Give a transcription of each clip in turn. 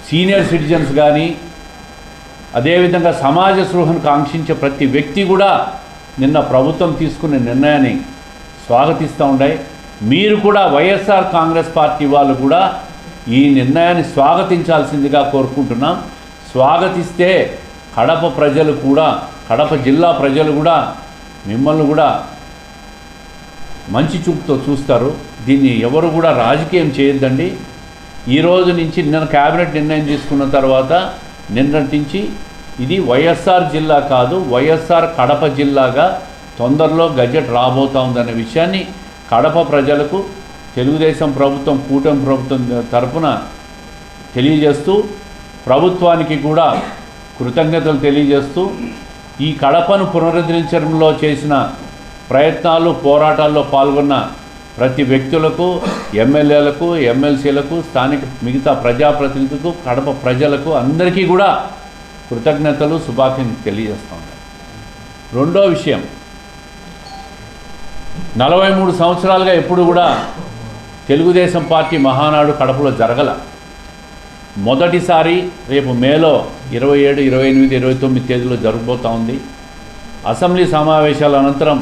Senior citizens కానీ అదేవిధంగా సమాజ స్పృహను కాంక్షించే ప్రతి వ్యక్తి కూడా నిన్న ప్రభుత్వం తీసుకునే నిర్ణయాన్ని స్వాగతిస్తూ ఉన్నాయి. మీరు కూడా వైఎస్ఆర్ కాంగ్రెస్ పార్టీ వాళ్ళు కూడా ఈ నిర్ణయాన్ని స్వాగతించాల్సిందిగా కోరుకుంటున్నాం. స్వాగతిస్తే కడప ప్రజలు కూడా, కడప జిల్లా ప్రజలు కూడా మిమ్మల్ని కూడా మంచి చూపుతో చూస్తారు. దీన్ని ఎవరు కూడా రాజకీయం చేయొద్దండి. ఈ రోజు నుంచి నిన్న క్యాబినెట్ నిర్ణయం తీసుకున్న తర్వాత నిన్నటి నుంచి ఇది వైఎస్ఆర్ జిల్లా కాదు, వైఎస్ఆర్ కడప జిల్లాగా తొందరలో గజెట్ రాబోతా ఉందనే విషయాన్ని కడప ప్రజలకు తెలుగుదేశం ప్రభుత్వం, కూటమి ప్రభుత్వం తరపున తెలియజేస్తూ, ప్రభుత్వానికి కూడా కృతజ్ఞతలు తెలియజేస్తూ, ఈ కడపను పునరుద్ధరించడంలో చేసిన ప్రయత్నాలు, పోరాటాల్లో పాల్గొన్న ప్రతి వ్యక్తులకు, ఎమ్మెల్యేలకు, ఎమ్మెల్సీలకు, స్థానిక మిగతా ప్రజాప్రతినిధులకు, కడప ప్రజలకు అందరికీ కూడా కృతజ్ఞతలు, శుభాకాంక్షలు తెలియజేస్తూ ఉంటాను. రెండో విషయం, 43 సంవత్సరాలుగా ఎప్పుడు కూడా తెలుగుదేశం పార్టీ మహానాడు కడపలో జరగల. మొదటిసారి రేపు మేలో 27, 28, 29 తేదీలో జరగబోతూ ఉంది. అసెంబ్లీ సమావేశాల అనంతరం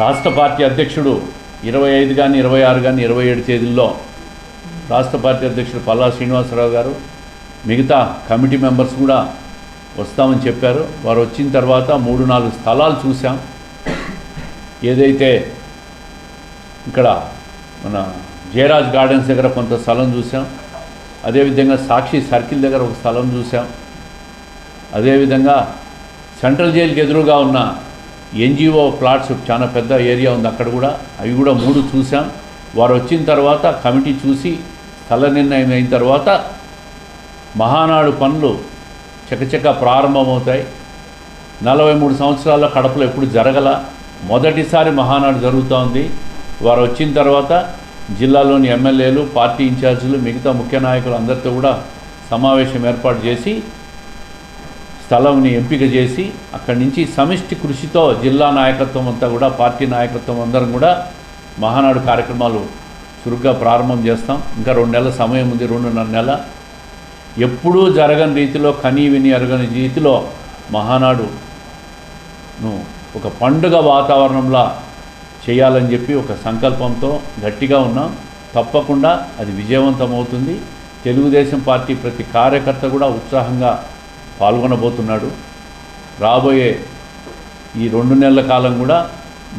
రాష్ట్ర పార్టీ అధ్యక్షుడు 25 కానీ 26 కానీ 27 తేదీల్లో రాష్ట్ర పార్టీ అధ్యక్షుడు పల్లా శ్రీనివాసరావు గారు మిగతా కమిటీ మెంబర్స్ కూడా వస్తామని చెప్పారు. వారు వచ్చిన తర్వాత 3-4 స్థలాలు చూసాం. ఏదైతే ఇక్కడ మన జయరాజ్ గార్డెన్స్ దగ్గర కొంత స్థలం చూసాం, అదేవిధంగా సాక్షి సర్కిల్ దగ్గర ఒక స్థలం చూసాం, అదేవిధంగా సెంట్రల్ జైలుకి ఎదురుగా ఉన్న ఎన్జిఓ ప్లాట్స్ చాలా పెద్ద ఏరియా ఉంది, అక్కడ కూడా అవి కూడా 3 చూసాం. వారు వచ్చిన తర్వాత కమిటీ చూసి స్థల నిర్ణయం అయిన తర్వాత మహానాడు పనులు చకచక ప్రారంభమవుతాయి. 43 సంవత్సరాల్లో కడపలో ఎప్పుడు జరగల, మొదటిసారి మహానాడు జరుగుతూ ఉంది. వారు వచ్చిన తర్వాత జిల్లాలోని ఎమ్మెల్యేలు, పార్టీ ఇన్ఛార్జీలు, మిగతా ముఖ్య నాయకులు అందరితో కూడా సమావేశం ఏర్పాటు చేసి స్థలంని ఎంపిక చేసి అక్కడి నుంచి సమిష్టి కృషితో జిల్లా నాయకత్వం అంతా కూడా, పార్టీ నాయకత్వం అందరం కూడా మహానాడు కార్యక్రమాలు చురుగ్గా ప్రారంభం చేస్తాం. ఇంకా 2 నెలల సమయం ఉంది, 2.5 నెల. ఎప్పుడూ జరగని రీతిలో, కనీ విని ఎరగని రీతిలో మహానాడును ఒక పండుగ వాతావరణంలో చేయాలని చెప్పి ఒక సంకల్పంతో గట్టిగా ఉన్నాం. తప్పకుండా అది విజయవంతమవుతుంది. తెలుగుదేశం పార్టీ ప్రతి కార్యకర్త కూడా ఉత్సాహంగా పాల్గొనబోతున్నాడు. రాబోయే ఈ 2 నెలల కాలం కూడా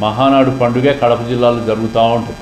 మహానాడు పండుగ కడప జిల్లాలో జరుగుతూ ఉంటుంది.